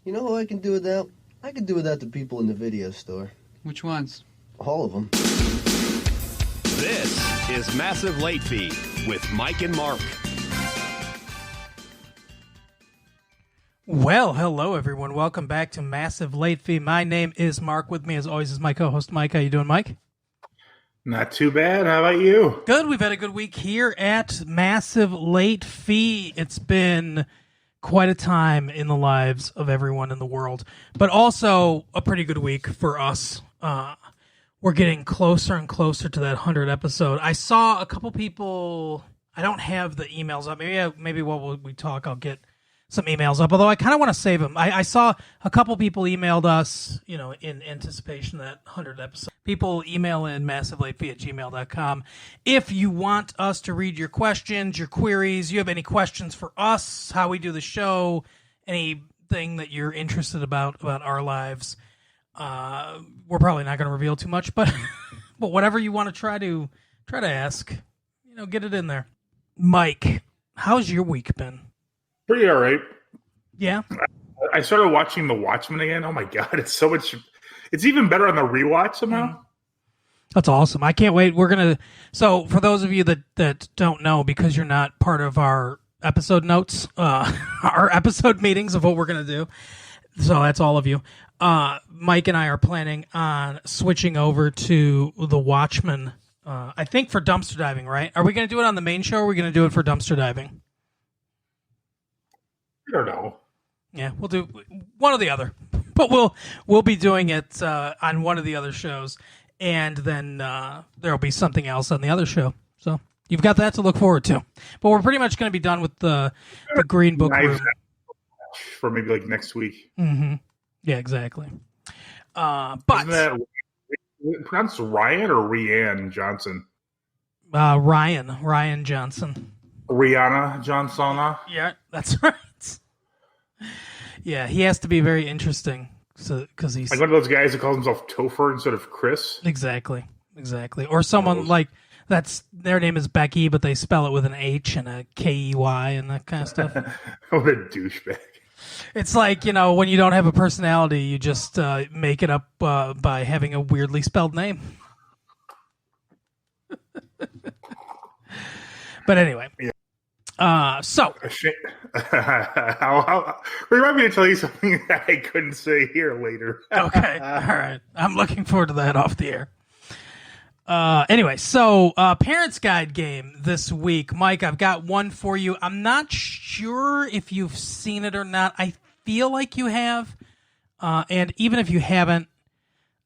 You know who I can do without? I can do without the people in the video store. Which ones? All of them. This is Massive Late Fee with Mike and Mark. Well, hello everyone. Welcome back to Massive Late Fee. My name is Mark. With me, as always, is my co-host Mike. How you doing, Mike? Not too bad. How about you? Good. We've had a good week here at Massive Late Fee. It's been quite a time in the lives of everyone in the world, but also a pretty good week for us. We're getting closer and closer to that 100 episode. I saw a couple people. I don't have the emails up. Maybe while we talk, I'll get some emails up, although I kind of want to save them. I saw a couple people emailed us, in anticipation of that 100 episode. People email in massivelatefee@gmail.com. If you want us to read your questions, your queries, you have any questions for us, how we do the show, anything that you're interested about our lives, we're probably not going to reveal too much, but but whatever you want to try to ask, get it in there. Mike, how's your week been? Pretty all right. Yeah. I started watching The Watchmen again. Oh my god, it's so much. It's even better on the rewatch somehow. That's awesome. I can't wait. So for those of you that don't know, because you're not part of our episode notes, our episode meetings of what we're gonna do. So that's all of you. Mike and I are planning on switching over to The Watchmen. I think for dumpster diving, right? Are we gonna do it on the main show, or are we gonna do it for dumpster diving? I don't know. Yeah, we'll do one or the other, but we'll be doing it on one of the other shows, and then there'll be something else on the other show. So you've got that to look forward to. But we're pretty much going to be done with the Green Book room for maybe like next week. Mm-hmm. Yeah, exactly. But isn't that pronounced Ryan or Rianne Johnson? Ryan Johnson. Rihanna Johnson. Yeah, that's right. Yeah, he has to be very interesting, because he's like one of those guys that calls himself Topher instead of Chris. Exactly. Or someone like their name is Becky, but they spell it with an H and a K-E-Y and that kind of stuff. What a douchebag! It's like when you don't have a personality, you just make it up by having a weirdly spelled name. But anyway. Yeah. So remind me to tell you something that I couldn't say here later. Okay, all right. I'm looking forward to that off the air. Anyway, so Parents Guide game this week. Mike, I've got one for you. I'm not sure if you've seen it or not. I feel like you have. And even if you haven't,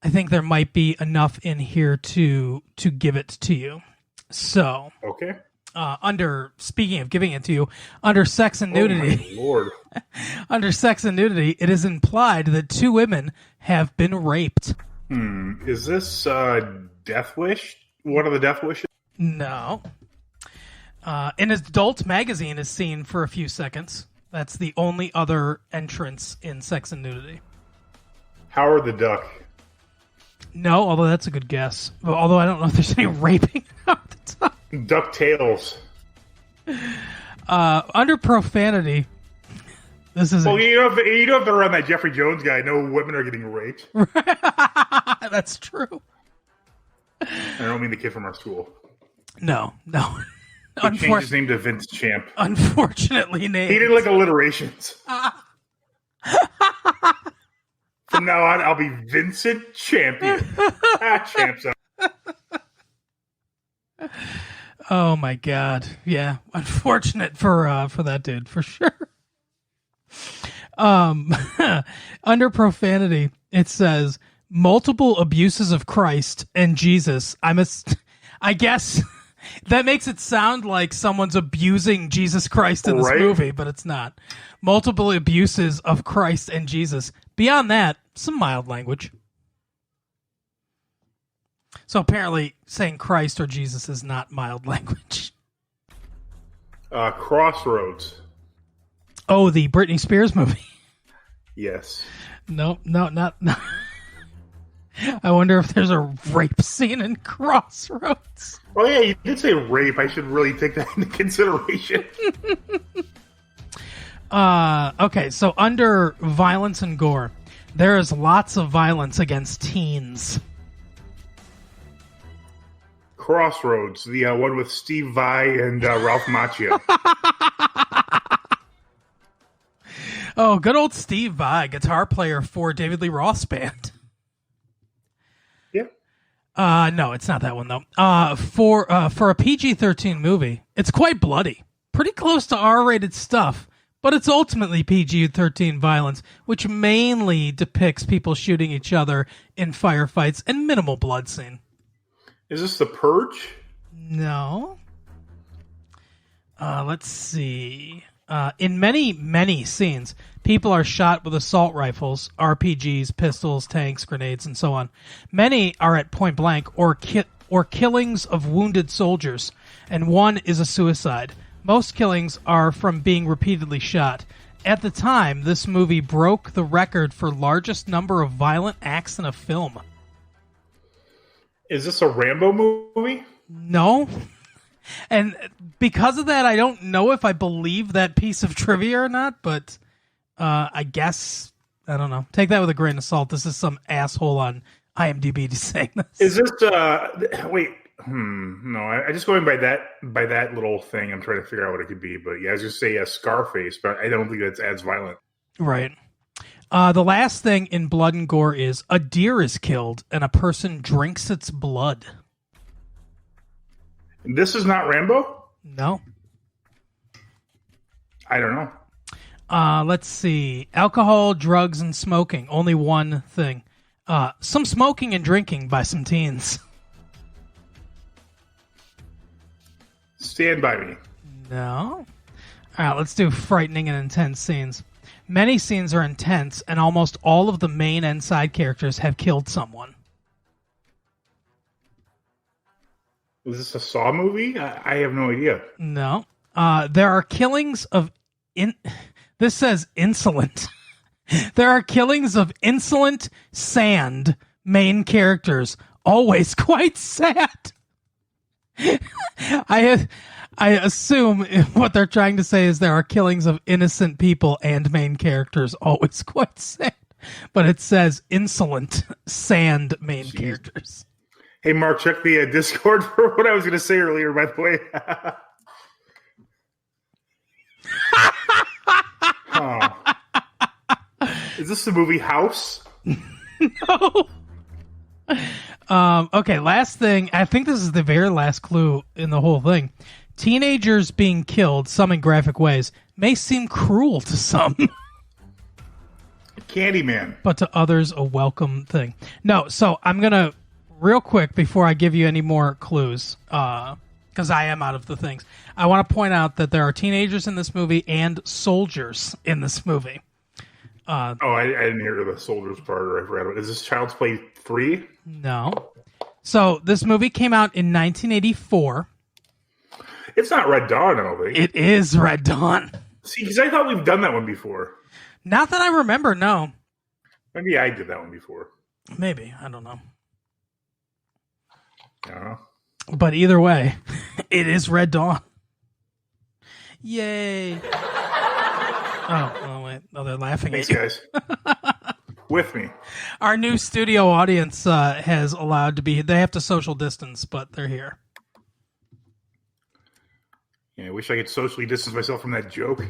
I think there might be enough in here to give it to you. So, okay. Speaking of giving it to you, under Sex and Nudity, oh my Lord. Under Sex and Nudity, it is implied that 2 women have been raped. Is this Death Wish? One of the Death Wishes? No. An adult magazine is seen for a few seconds. That's the only other entrance in Sex and Nudity. Howard the Duck. No, although that's a good guess. Although I don't know if there's any raping at the top. DuckTales. Under profanity, this is. Well, you don't have to run that Jeffrey Jones guy. No women are getting raped. That's true. I don't mean the kid from our school. No. He changed his name to Vince Champ. Unfortunately, named. He didn't like alliterations. From now on, I'll be Vincent Champion. Champs up. Oh my God! Yeah, unfortunate for that dude for sure. Under profanity, it says multiple abuses of Christ and Jesus. I guess that makes it sound like someone's abusing Jesus Christ in this movie, but it's not. Multiple abuses of Christ and Jesus. Beyond that, some mild language. So apparently saying Christ or Jesus is not mild language. Crossroads. Oh, the Britney Spears movie. Yes. No. I wonder if there's a rape scene in Crossroads. Oh, yeah, you did say rape. I should really take that into consideration. Okay, so under violence and gore, there is lots of violence against teens. Crossroads, the one with Steve Vai and Ralph Macchio. Oh, good old Steve Vai, guitar player for David Lee Roth's band. Yeah. No, it's not that one though. For a PG-13 movie, it's quite bloody, pretty close to R-rated stuff, but it's ultimately PG-13 violence, which mainly depicts people shooting each other in firefights and minimal blood scene. Is this The Purge? No. Let's see. In many scenes, people are shot with assault rifles, RPGs, pistols, tanks, grenades, and so on. Many are at point blank or killings of wounded soldiers, and one is a suicide. Most killings are from being repeatedly shot. At the time, this movie broke the record for largest number of violent acts in a film. Is this a Rambo movie? No. And because of that, I don't know if I believe that piece of trivia or not, but I guess, I don't know. Take that with a grain of salt. This is some asshole on IMDb saying this. Is this, no, I just going by that little thing. I'm trying to figure out what it could be, but yeah, I was just say Scarface, but I don't think that's as violent. Right. The last thing in blood and gore is a deer is killed and a person drinks its blood. This is not Rambo? No. I don't know. Let's see. Alcohol, drugs, and smoking. Only one thing. Some smoking and drinking by some teens. Stand By Me. No. All right, let's do frightening and intense scenes. Many scenes are intense, and almost all of the main and side characters have killed someone. Is this a Saw movie? I have no idea. No. There are killings of... This says insolent. There are killings of insolent, sand main characters. Always quite sad. I assume what they're trying to say is there are killings of innocent people and main characters. Always quite sad. But it says insolent, sand main characters. Hey, Mark, check the Discord for what I was going to say earlier, by the way. Is this the movie House? No. Okay, last thing. I think this is the very last clue in the whole thing. Teenagers being killed, some in graphic ways, may seem cruel to some. Candyman. But to others, a welcome thing. No, so I'm going to... Real quick, before I give you any more clues, because I am out of the things, I want to point out that there are teenagers in this movie and soldiers in this movie. I didn't hear the soldiers part, or I forgot about it. Is this Child's Play 3? No. So this movie came out in 1984. It's not Red Dawn, I don't think. It is Red Dawn. See, because I thought we've done that one before. Not that I remember, no. Maybe I did that one before. Maybe, I don't know. I don't know. But either way, it is Red Dawn. Yay. Oh, wait. Oh, they're laughing Thanks, at you. guys. With me. Our new studio audience has allowed to be... They have to social distance, but they're here. Yeah, I wish I could socially distance myself from that joke.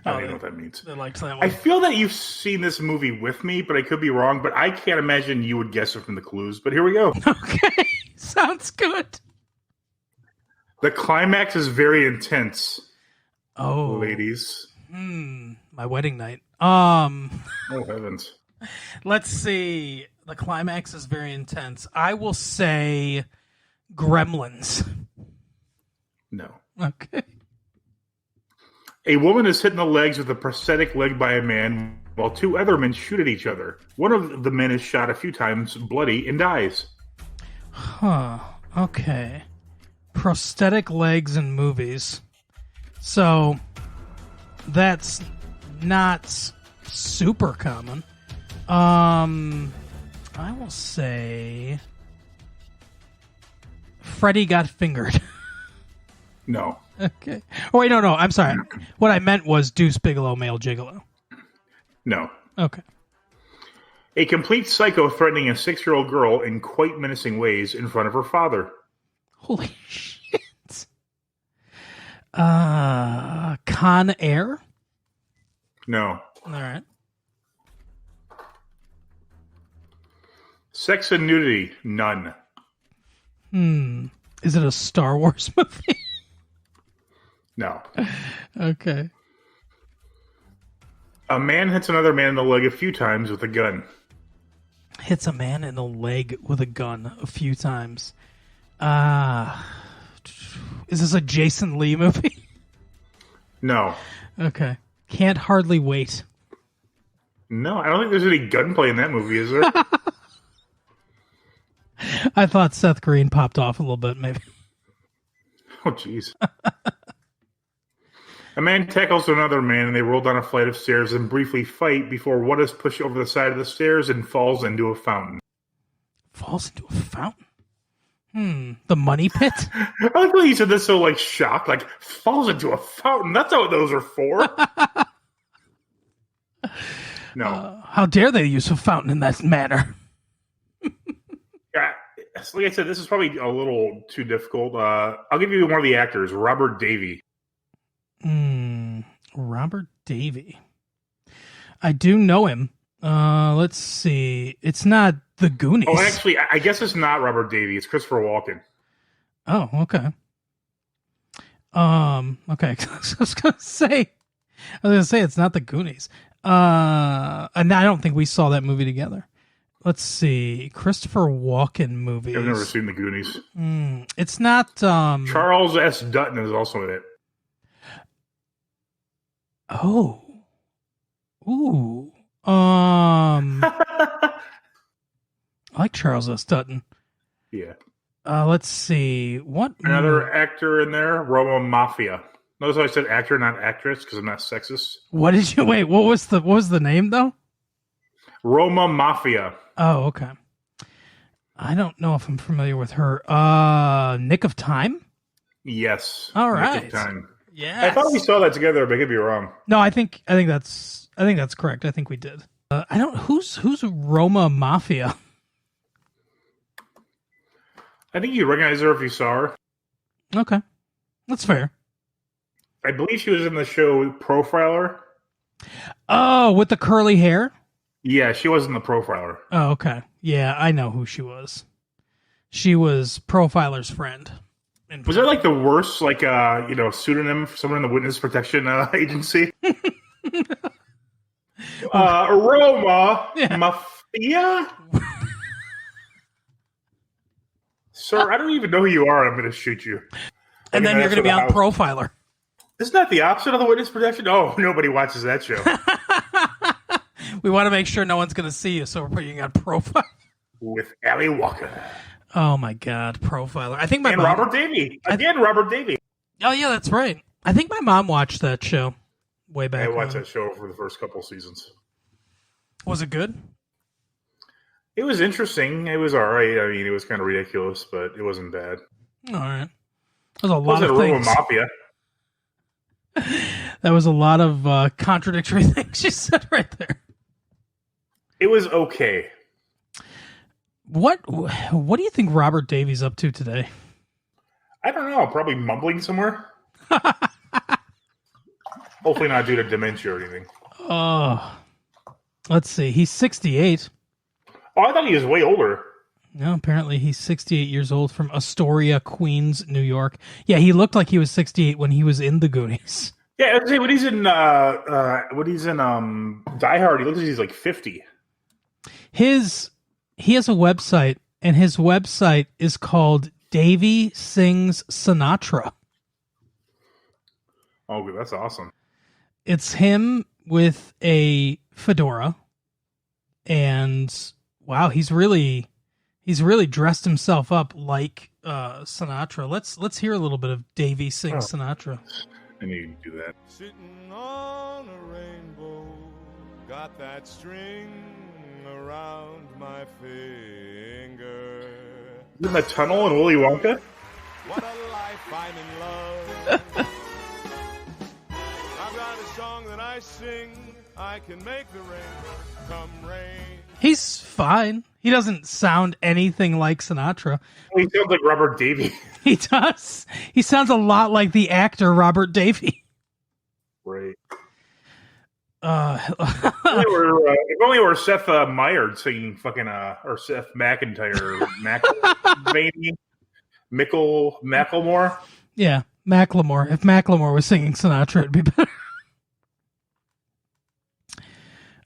I don't even know what that means. They liked that one. I feel that you've seen this movie with me, but I could be wrong. But I can't imagine you would guess it from the clues. But here we go. Okay. Sounds good. The climax is very intense. Oh. Ladies. My wedding night. Oh, heavens. Let's see. The climax is very intense. I will say Gremlins. No. Okay. A woman is hit in the legs with a prosthetic leg by a man while two other men shoot at each other. One of the men is shot a few times, bloody, and dies. Huh. Okay. Prosthetic legs in movies. So, that's not super common. I will say... Freddy Got Fingered. No. Okay. Oh, wait, no. I'm sorry. What I meant was Deuce Bigelow, male gigolo. No. Okay. A complete psycho threatening a 6-year-old girl in quite menacing ways in front of her father. Holy shit. Con Air? No. All right. Sex and nudity? None. Is it a Star Wars movie? No. Okay. A man hits another man in the leg a few times with a gun. Hits a man in the leg with a gun a few times. Is this a Jason Lee movie? No. Okay. Can't Hardly Wait. No, I don't think there's any gunplay in that movie, is there? I thought Seth Green popped off a little bit, maybe. Oh, jeez. A man tackles another man and they roll down a flight of stairs and briefly fight before one is pushed over the side of the stairs and falls into a fountain. Falls into a fountain? The Money Pit? I like when he said this so, like, shocked. Like, falls into a fountain. That's not what those are for. No. How dare they use a fountain in that manner? Yeah, like I said, this is probably a little too difficult. I'll give you one of the actors, Robert Davi. Robert Davi. I do know him. Let's see. It's not The Goonies. Oh, actually, I guess it's not Robert Davi. It's Christopher Walken. Oh, okay. Okay. I was gonna say it's not The Goonies. And I don't think we saw that movie together. Let's see. Christopher Walken movies. I've never seen The Goonies. It's not. Charles S. Dutton is also in it. Oh. Ooh. I like Charles S. Dutton. Yeah. Let's see. What Another actor in there, Roma Mafia. Notice how I said actor, not actress, because I'm not sexist. What did you wait? What was the name though? Roma Mafia. Oh, okay. I don't know if I'm familiar with her. Nick of Time? Yes. All right. Nick of Time. Yeah. I thought we saw that together, but I could be wrong. No, I think that's correct. I think we did. I don't. Who's Roma Mafia? I think you recognize her if you saw her. Okay, that's fair. I believe she was in the show Profiler. Oh, with the curly hair? Yeah, she was in the Profiler. Oh, okay. Yeah, I know who she was. She was Profiler's friend. Was that like the worst, like, pseudonym for someone in the Witness Protection Agency? Roma Mafia? Sir, I don't even know who you are. I'm going to shoot you. And then you're going to be on Profiler. Isn't that the opposite of the Witness Protection? Oh, nobody watches that show. We want to make sure no one's going to see you, so we're putting you on Profile. With Ali Walker. Oh, my God. Profiler. I think my mom... Robert Davi. Again, Robert Davi. Oh, yeah, that's right. I think my mom watched that show way back. I watched that show for the first couple seasons. Was it good? It was interesting. It was all right. I mean, it was kind of ridiculous, but it wasn't bad. All right. There's a lot of things. Mafia. That was a lot of contradictory things you said right there. It was okay. What do you think Robert Davi's up to today? I don't know. Probably mumbling somewhere. Hopefully not due to dementia or anything. Let's see. He's 68. Oh, I thought he was way older. No, apparently he's 68 years old from Astoria, Queens, New York. Yeah, he looked like he was 68 when he was in The Goonies. Yeah, I'd say when he's in Die Hard, he looks like he's like 50. He has a website, and his website is called Davy Sings Sinatra. Oh, that's awesome. It's him with a fedora, and wow, he's really dressed himself up like Sinatra. Let's hear a little bit of Davy Sings Sinatra. I knew you'd do that. Sitting on a rainbow, got that string around my finger. In the tunnel in Willy Wonka? What a life, I'm in love. I sing, I can make the rain come rain. He's fine. He doesn't sound anything like Sinatra. He sounds like Robert Davey. He does. He sounds a lot like the actor Robert Davey. Right. If only were Seth Meyers singing fucking or Seth McIntyre, Macklemore. Yeah, Macklemore. If Macklemore was singing Sinatra, it'd be better.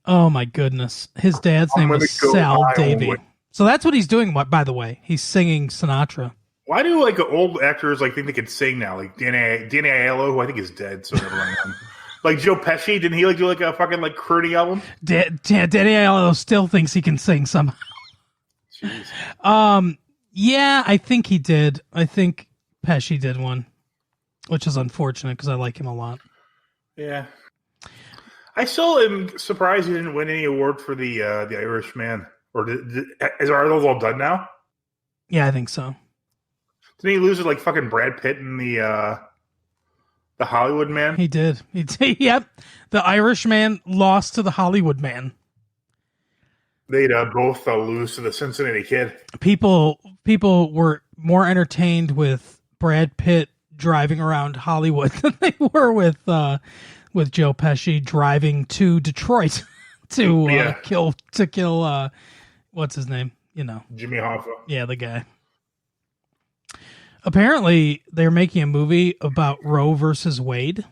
Oh my goodness, his dad's name was Sal Davey. So that's what he's doing. By the way, he's singing Sinatra. Why do like old actors like think they can sing now? Like Danny Aiello, who I think is dead, so never mind him. Like Joe Pesci, didn't he like do like a fucking like crooning album? Danny Aiello still thinks he can sing somehow. Jeez. Yeah, I think he did. I think Pesci did one, which is unfortunate because I like him a lot. Yeah. I still am surprised he didn't win any award for the Irishman. Or are those all done now? Yeah, I think so. Didn't he lose to like fucking Brad Pitt in the Hollywood Man? He did. Yep. The Irishman lost to the Hollywood Man. They'd both lose to the Cincinnati Kid. People were more entertained with Brad Pitt driving around Hollywood than they were with Joe Pesci driving to Detroit to kill what's his name? You know, Jimmy Hoffa. Yeah, the guy. Apparently, they're making a movie about Roe versus Wade.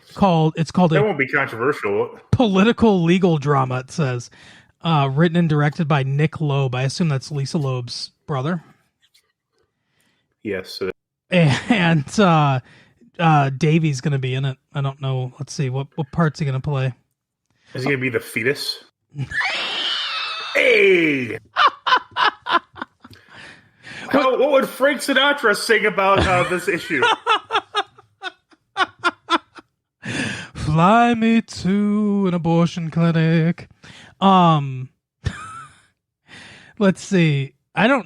It's called that won't be controversial. Political legal drama. It says, written and directed by Nick Loeb. I assume that's Lisa Loeb's brother. Yes. And Davey's going to be in it. I don't know. Let's see what part's he going to play. Is he going to be the fetus? Hey. What would Frank Sinatra sing about this issue? Fly me to an abortion clinic. Let's see.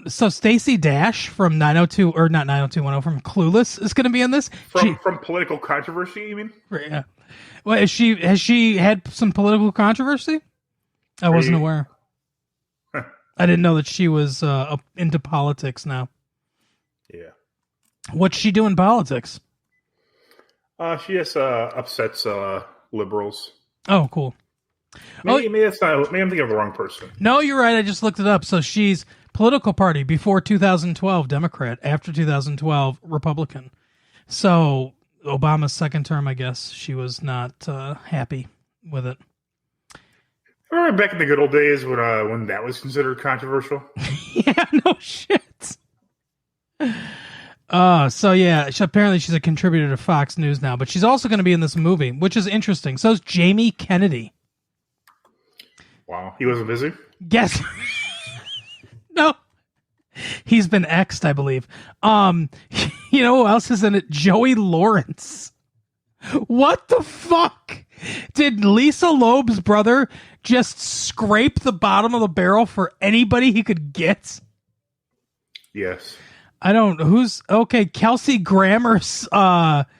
So Stacey Dash from 902 or not 90210 from Clueless is going to be in this. From political controversy, you mean? Yeah. Well, has she had some political controversy? I wasn't aware. I didn't know that she was into politics now. Yeah. What's she do in politics? She just upsets liberals. Oh, cool. Maybe that's not. Maybe I'm thinking of the wrong person. No, you're right. I just looked it up. So she's political party before 2012 Democrat, after 2012 Republican. So Obama's second term, I guess she was not happy with it. Remember back in the good old days when that was considered controversial? Yeah, no shit. So yeah, apparently she's a contributor to Fox News now, but she's also going to be in this movie, which is interesting. So is Jamie Kennedy. Wow, he wasn't busy? Guess. No. He's been X'd, I believe. You know who else is in it? Joey Lawrence. What the fuck? Did Lisa Loeb's brother just scrape the bottom of the barrel for anybody he could get? Yes. I don't who's okay. Kelsey Grammer's daughter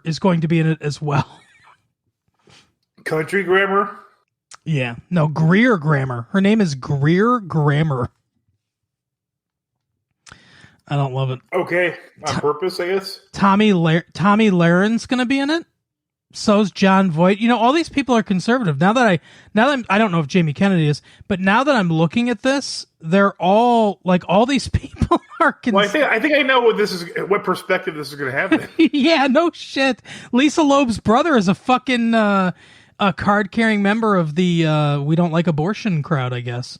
is going to be in it as well. Country Grammar? Yeah. No, Greer Grammer. Her name is Greer Grammer. I don't love it. Okay. On purpose, I guess. Tommy Laren's going to be in it. So's John Voight. You know, all these people are conservative. Now that I don't know if Jamie Kennedy is, but now that I'm looking at this, they're all like all these people are conservative. Well, I think I know what perspective this is going to have. Yeah, no shit. Lisa Loeb's brother is a fucking a card-carrying member of the we don't like abortion crowd, I guess.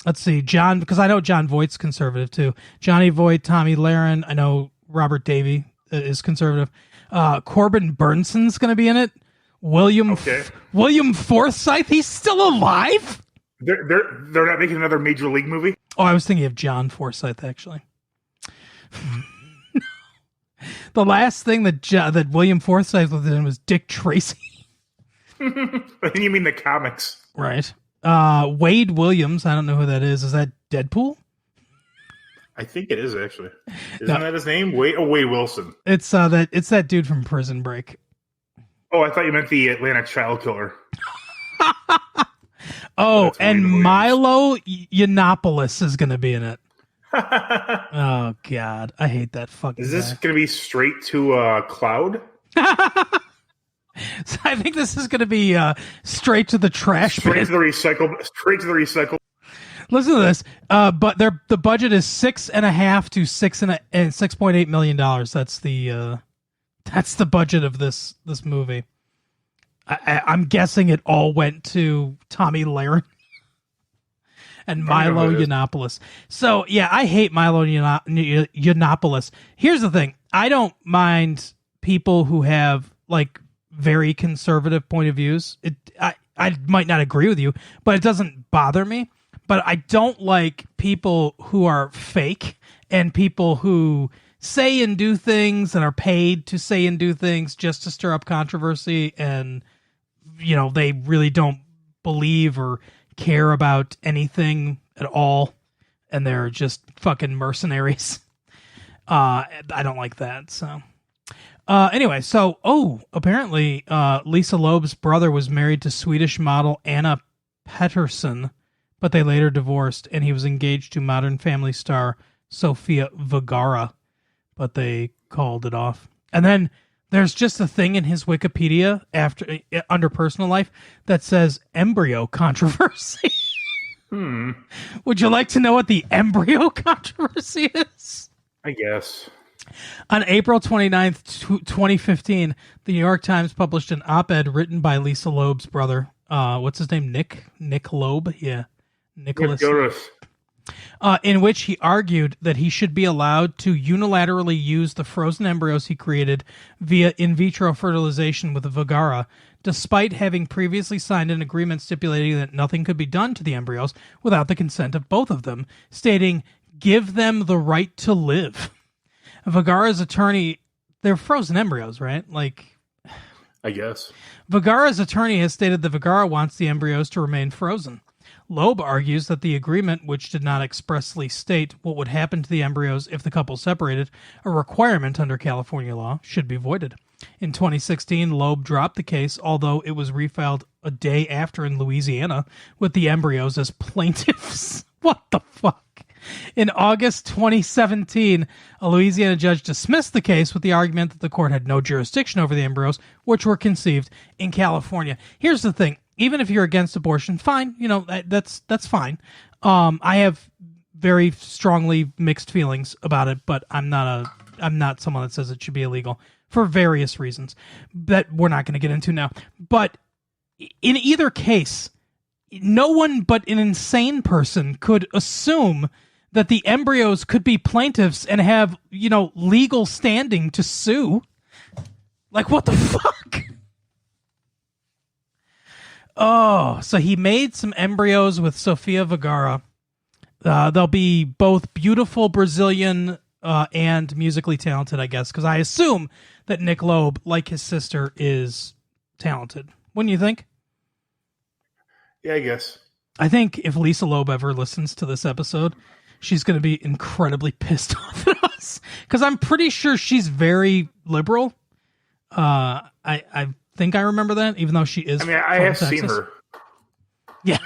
Let's see, John, because I know John Voight's conservative too. Johnny Voight, Tommy Lahren. I know Robert Davey is conservative. Corbin Burnson's going to be in it. William Forsythe, he's still alive? They're not making another Major League movie? Oh, I was thinking of John Forsythe, actually. The last thing that William Forsythe was in was Dick Tracy. You mean the comics. Right. Wade Williams, I don't know who that is. Is that Deadpool? I think it is actually. Isn't that his name? Wade Wilson. It's that dude from Prison Break. Oh, I thought you meant the Atlanta child killer. Oh, and Milo Yiannopoulos is going to be in it. Oh God, I hate that fucking. Is this guy. going to be straight to Cloud? So I think this is going to be straight to the trash bin. Straight to the recycle. Listen to this. But the budget is $6.5 to $6.8 million. That's the budget of this movie. I'm guessing it all went to Tommy Lahren and Milo Yiannopoulos. So yeah, I hate Milo Yiannopoulos. Here's the thing: I don't mind people who have like very conservative point of views. I might not agree with you, but it doesn't bother me. But I don't like people who are fake and people who say and do things and are paid to say and do things just to stir up controversy, and they really don't believe or care about anything at all, and they're just fucking mercenaries. I don't like that. So anyway, apparently Lisa Loeb's brother was married to Swedish model Anna Pettersson, but they later divorced, and he was engaged to Modern Family star Sofia Vergara, but they called it off. And then there's just a thing in his Wikipedia under personal life that says embryo controversy. Would you like to know what the embryo controversy is? I guess. On April 29th, 2015, the New York Times published an op-ed written by Lisa Loeb's brother. What's his name? Nick Loeb? Yeah. Nicholas. In which he argued that he should be allowed to unilaterally use the frozen embryos he created via in vitro fertilization with Vergara, despite having previously signed an agreement stipulating that nothing could be done to the embryos without the consent of both of them, stating, "Give them the right to live." Vergara's attorney, they're frozen embryos, right? I guess. Vergara's attorney has stated that Vergara wants the embryos to remain frozen. Loeb argues that the agreement, which did not expressly state what would happen to the embryos if the couple separated, a requirement under California law, should be voided. In 2016, Loeb dropped the case, although it was refiled a day after in Louisiana, with the embryos as plaintiffs. What the fuck? In August 2017, a Louisiana judge dismissed the case with the argument that the court had no jurisdiction over the embryos, which were conceived in California. Here's the thing. Even if you're against abortion, fine. That's fine. I have very strongly mixed feelings about it, but I'm not someone that says it should be illegal for various reasons that we're not going to get into now. But in either case, no one but an insane person could assume that the embryos could be plaintiffs and have, legal standing to sue. Like, what the fuck? Oh, so he made some embryos with Sofia Vergara. They'll be both beautiful Brazilian and musically talented, I guess, because I assume that Nick Loeb, like his sister, is talented. Wouldn't you think? Yeah, I guess. I think if Lisa Loeb ever listens to this episode, she's going to be incredibly pissed off at us, because I'm pretty sure she's very liberal. I think I remember that, even though she is. I mean, I have seen her. Yeah.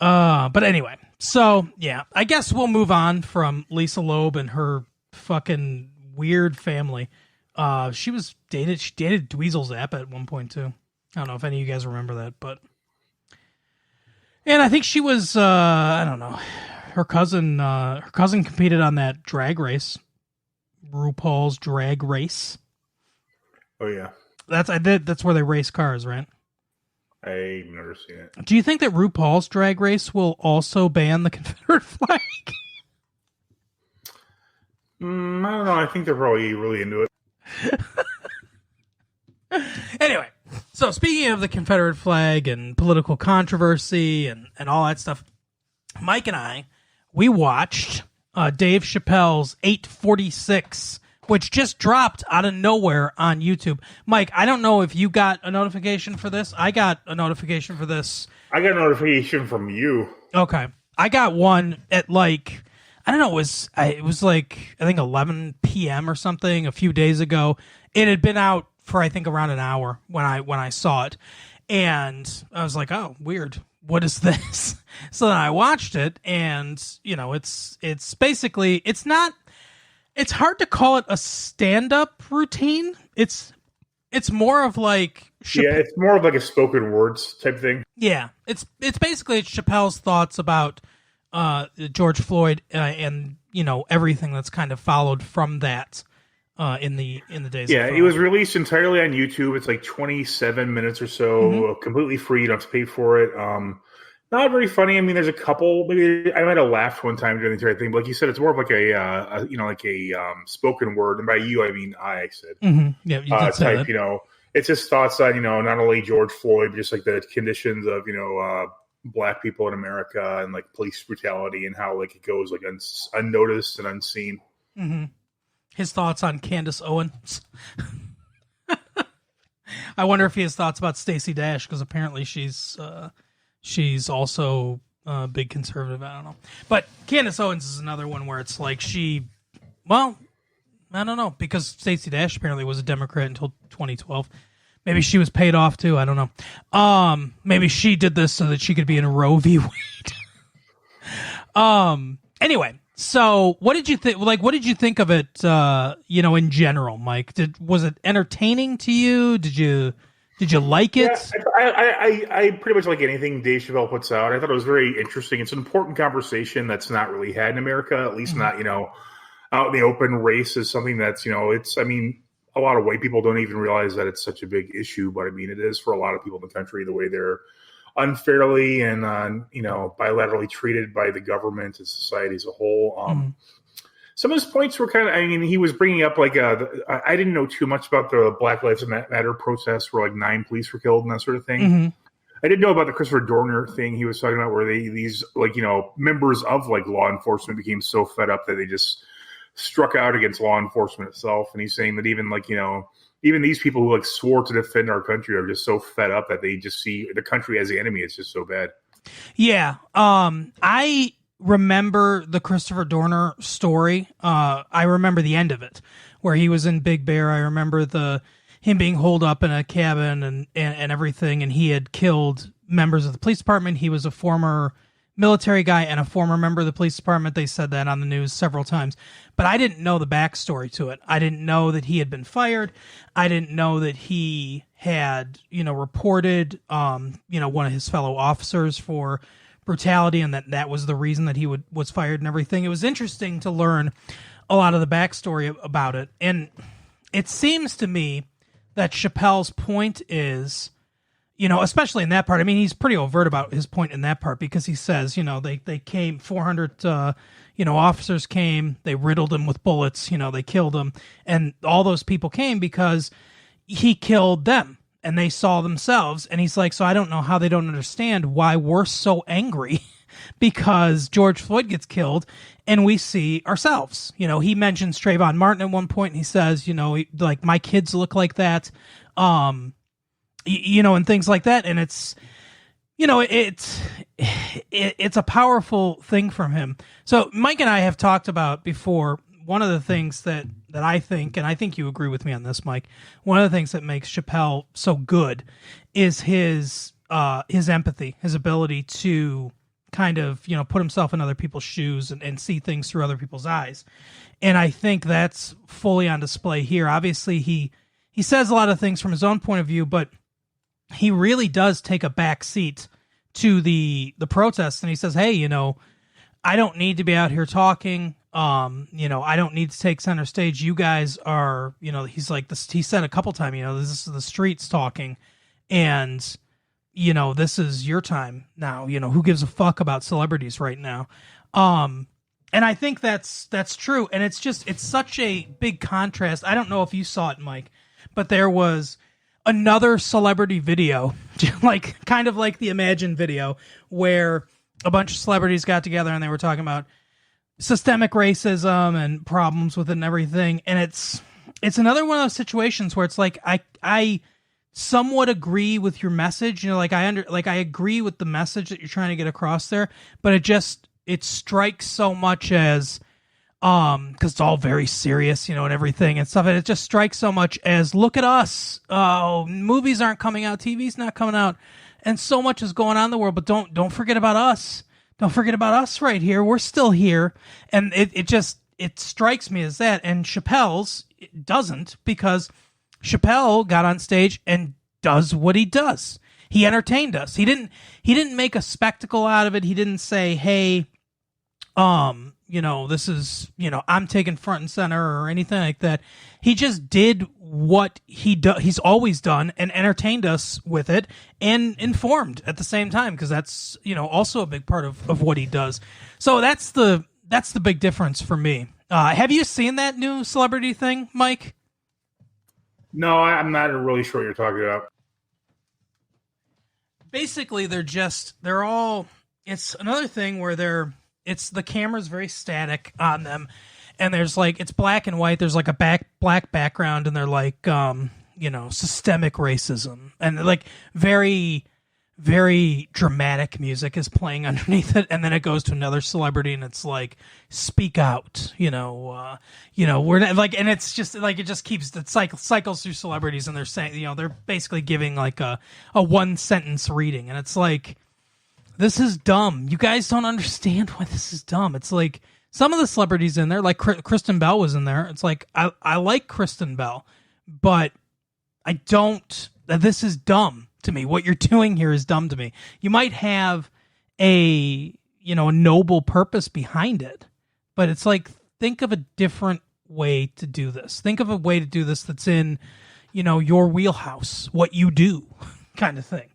But anyway, so yeah, I guess we'll move on from Lisa Loeb and her fucking weird family. She dated Dweezil Zappa at one point too. I don't know if any of you guys remember that, but. And I think she was, I don't know, her cousin competed on that drag race, RuPaul's Drag Race. Oh yeah, that's where they race cars, right? I've never seen it. Do you think that RuPaul's Drag Race will also ban the Confederate flag? I don't know. I think they're probably really into it. Anyway, so speaking of the Confederate flag and political controversy and all that stuff, Mike and I, we watched Dave Chappelle's 846, which just dropped out of nowhere on YouTube. Mike, I don't know if you got a notification for this. I got a notification for this. I got a notification from you. Okay. I got one at I don't know, it was like, I think 11 p.m. or something a few days ago. It had been out for, I think, around an hour when I saw it. And I was like, oh, weird. What is this? So then I watched it, and, it's basically, it's hard to call it a stand-up routine. It's more of like... it's more of like a spoken words type thing. Yeah. It's basically Chappelle's thoughts about George Floyd and everything that's kind of followed from that in the days. Yeah, it was released entirely on YouTube. It's like 27 minutes or so, completely free. You don't have to pay for it. Not very funny. I mean, there's a couple. Maybe I might have laughed one time during the entire thing. But like you said, it's more of like a spoken word. And by you, I mean I said. Yeah, you did say type. that. It's his thoughts on not only George Floyd, but just like the conditions of Black people in America and like police brutality and how like it goes like unnoticed and unseen. Mm-hmm. His thoughts on Candace Owens. I wonder if he has thoughts about Stacey Dash, because apparently she's also a big conservative. I don't know, but Candace Owens is another one where it's like I don't know, because Stacey Dash apparently was a Democrat until 2012. Maybe she was paid off too. I don't know. Maybe she did this so that she could be in Roe v. Wade. Anyway, so what did you think? Like, what did you think of it? In general, Mike. Was it entertaining to you? Did you like it? Yeah, I pretty much like anything Dave Chappelle puts out. I thought it was very interesting. It's an important conversation that's not really had in America, at least not out in the open. Race is something that's a lot of white people don't even realize that it's such a big issue, but I mean, it is for a lot of people in the country, the way they're unfairly and, bilaterally treated by the government and society as a whole. Some of his points were he was bringing up I didn't know too much about the Black Lives Matter protests where like 9 police were killed and that sort of thing. I didn't know about the Christopher Dorner thing he was talking about where these members of like law enforcement became so fed up that they just struck out against law enforcement itself. And he's saying that even even these people who like swore to defend our country are just so fed up that they just see the country as the enemy. It's just so bad. Yeah. I remember the Christopher Dorner story. I remember the end of it where he was in Big Bear. I remember him being holed up in a cabin and everything. And he had killed members of the police department. He was a former military guy and a former member of the police department. They said that on the news several times, but I didn't know the backstory to it. I didn't know that he had been fired. I didn't know that he had, reported, one of his fellow officers for brutality, and that was the reason that he was fired and everything. It was interesting to learn a lot of the backstory about it. And it seems to me that Chappelle's point is, especially in that part. I mean, he's pretty overt about his point in that part because he says, they came, 400, officers came, they riddled him with bullets, they killed him. And all those people came because he killed them and they saw themselves. And he's like, so I don't know how they don't understand why we're so angry because George Floyd gets killed and we see ourselves. He mentions Trayvon Martin at one point and he says, like my kids look like that. And things like that. And it's, it's a powerful thing from him. So Mike and I have talked about before, one of the things that I think, and I think you agree with me on this, Mike, one of the things that makes Chappelle so good is his empathy, his ability to kind of, put himself in other people's shoes and see things through other people's eyes. And I think that's fully on display here. Obviously, he says a lot of things from his own point of view, but he really does take a back seat to the protests, and he says, hey, I don't need to be out here talking. I don't need to take center stage. You guys are, he's like this, he said a couple times, this is the streets talking, and, this is your time now. Who gives a fuck about celebrities right now? And I think that's true. And it's such a big contrast. I don't know if you saw it, Mike, but there was another celebrity video, kind of like the Imagine video, where a bunch of celebrities got together and they were talking about systemic racism and problems with it and everything. And it's another one of those situations where it's like, I somewhat agree with your message. I agree with the message that you're trying to get across there, but it strikes so much as because it's all very serious, and everything and stuff, and it just strikes so much as, look at us, movies aren't coming out, TV's not coming out, and so much is going on in the world, but don't forget about us. Don't forget about us right here. We're still here. And it strikes me as that. And Chappelle's it doesn't, because Chappelle got on stage and does what he does. He entertained us. He didn't make a spectacle out of it. He didn't say, hey, this is, I'm taking front and center or anything like that. He just did what he's always done and entertained us with it and informed at the same time, because that's, also a big part of what he does. So that's the big difference for me. Have you seen that new celebrity thing, Mike? No, I'm not really sure what you're talking about. Basically, they're all, it's another thing where the camera's very static on them, and there's it's black and white. There's a black background, and they're systemic racism, and very, very dramatic music is playing underneath it, and then it goes to another celebrity, and it's speak out, we're not, and it's just it just keeps it cycles through celebrities, and they're saying, they're basically giving a one sentence reading, and it's this is dumb. You guys don't understand why this is dumb. It's some of the celebrities in there, Kristen Bell was in there. It's I like Kristen Bell, but I don't. This is dumb to me. What you're doing here is dumb to me. You might have a noble purpose behind it, but it's think of a different way to do this. Think of a way to do this that's in your wheelhouse, what you do, kind of thing.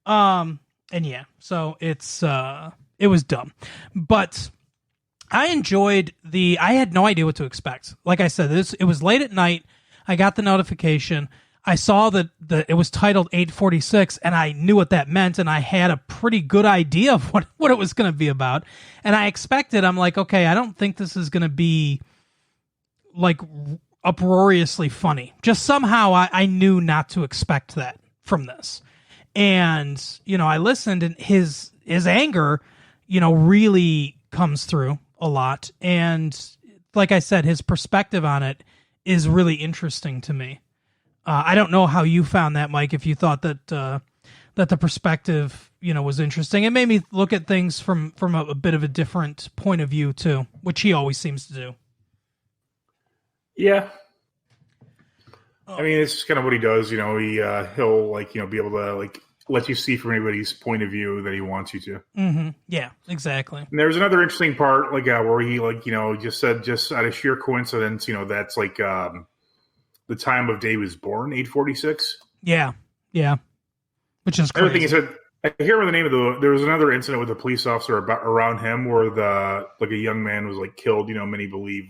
And yeah, so it was dumb, but I enjoyed I had no idea what to expect. Like I said, it was late at night. I got the notification. I saw that it was titled 846, and I knew what that meant, and I had a pretty good idea of what it was going to be about. And I expected, I'm okay, I don't think this is going to be uproariously funny. Just somehow I knew not to expect that from this. And, I listened, and his anger, really comes through a lot. And like I said, his perspective on it is really interesting to me. I don't know how you found that, Mike, if you thought that the perspective, was interesting. It made me look at things from a bit of a different point of view, too, which he always seems to do. Yeah. I mean, it's just kind of what he does. He'll be able to let you see from anybody's point of view that he wants you to. Mm-hmm. Yeah, exactly. And there's another interesting part, where he just said, just out of sheer coincidence, that's the time of day he was born, 846. Yeah, which is crazy. Everything he said. I can't remember the name of there was another incident with a police officer around him where a young man was killed. Many believe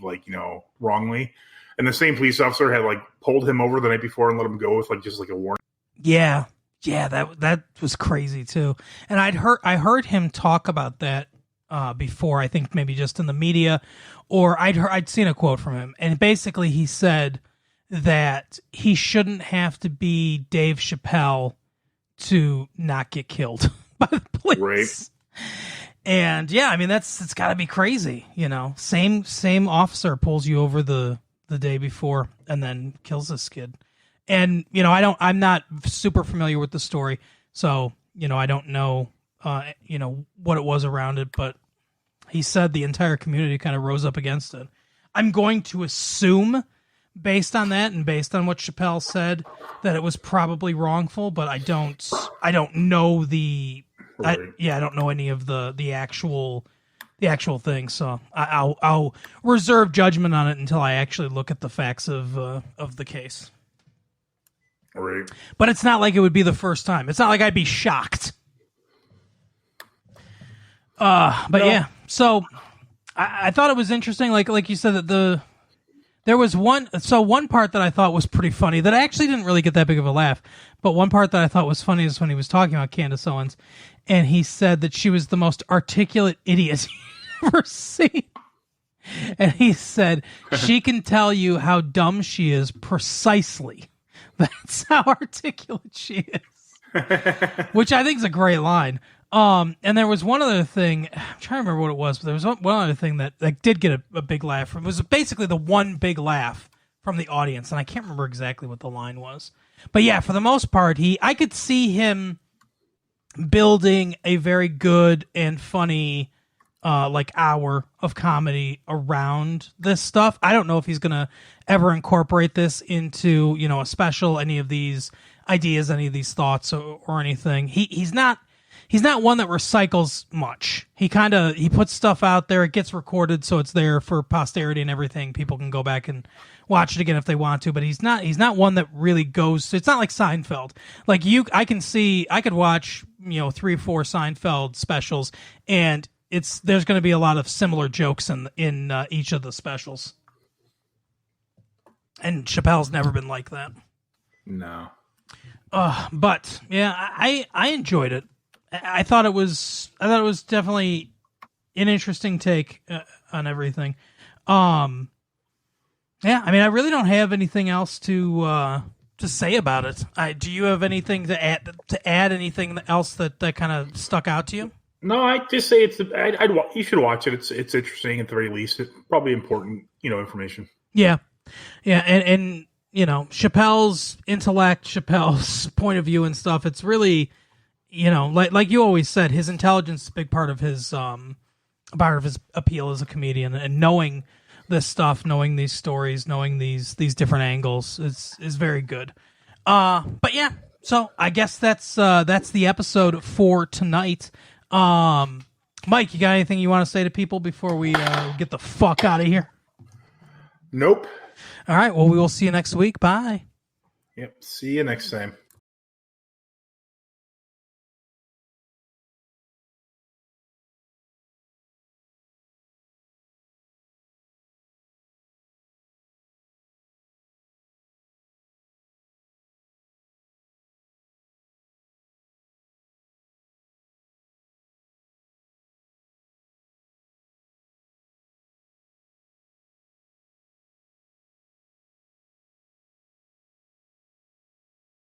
wrongly, and the same police officer had pulled him over the night before and let him go with just a warning. Yeah, that was crazy too. And I heard him talk about that before. I think maybe just in the media, or I'd seen a quote from him, and basically he said that he shouldn't have to be Dave Chappelle to not get killed by the police. Right. And yeah, I mean it's got to be crazy, Same officer pulls you over the day before and then kills this kid. And I'm not super familiar with the story, so I don't know what it was around it, but he said the entire community kind of rose up against it. I'm going to assume, based on that and based on what Chappelle said, that it was probably wrongful, but I don't know I don't know any of the actual thing, so I'll reserve judgment on it until I actually look at the facts of the case. Right. But it's not like it would be the first time. It's not like I'd be shocked. But no. Yeah, so I thought it was interesting, like you said, that there was one part that I thought was pretty funny that I actually didn't really get that big of a laugh, but one part that I thought was funny is when he was talking about Candace Owens, and he said that she was the most articulate idiot you've ever seen. And he said, she can tell you how dumb she is precisely. That's how articulate she is. Which I think is a great line. And there was one other thing. I'm trying to remember what it was, but there was one other thing that did get a big laugh. It was basically the one big laugh from the audience, and I can't remember exactly what the line was. But yeah, for the most part, I could see him building a very good and funny hour of comedy around this stuff. I don't know if he's gonna ever incorporate this into, a special, any of these ideas, any of these thoughts or anything. He's not one that recycles much. He puts stuff out there, it gets recorded, so it's there for posterity and everything. People can go back and watch it again if they want to, but he's not one that really goes. It's not like Seinfeld. Like I could watch 3 or 4 Seinfeld specials, and there's going to be a lot of similar jokes in each of the specials. And Chappelle's never been like that. No. But yeah, I enjoyed it. I thought it was definitely an interesting take on everything. Yeah, I mean, I really don't have anything else to say about it. Do you have anything to add? Anything else that kind of stuck out to you? No, I just say you should watch it. It's interesting at the very least. It's probably important, information. Yeah, and Chappelle's intellect, Chappelle's point of view and stuff. It's really, like you always said, his intelligence is a big part of his appeal as a comedian, and knowing this stuff, knowing these stories, knowing these different angles is very good. But yeah, so I guess that's the episode for tonight. Mike, you got anything you want to say to people before we get the fuck out of here? Nope. All right, well, we will see you next week. Bye. Yep, see you next time.